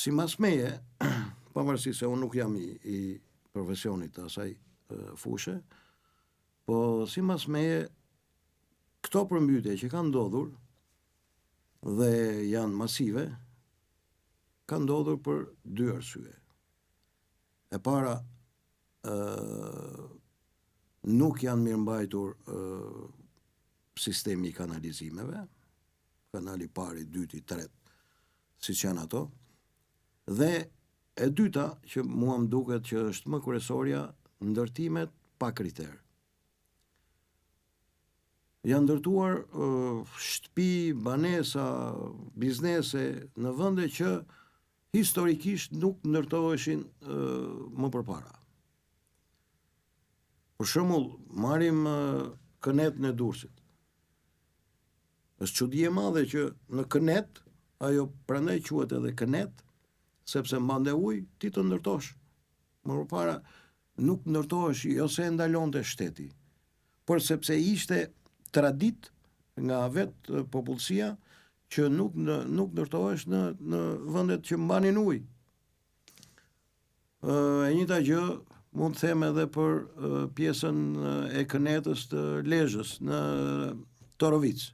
si masmeje, pavarësisht se unë nuk jam i profesionit të asaj fushë, po si masmeje, këto përmbytje që kanë ndodhur dhe janë masive, kanë ndodhur për 2 arsye. E para, nuk janë mirëmbajtur sistemi i kanalizimeve, kanali pari, dyti, tret, si që janë ato, dhe e dyta, që mua më duket që është më kryesorja, ndërtimet pa kriter. Janë ndërtuar shtëpi, banesa, biznese në vende që historikisht nuk ndërtoheshin më përpara. Për shembull, marrim Kënetën e Durrësit. Është çudi e madhe që në Kënet, ajo prandaj quhet edhe Kënet, sepse mbante ujë ti të ndërtosh. Më përpara nuk ndërtohesh, jo se ndalonte shteti, por sepse ishte tradit nga vetë popullsia që nuk ndërtohesh në vendet që mbanin ujë. E njëjta gjë mund të them edhe për pjesën e Kënetës të Lezhës në Torovic.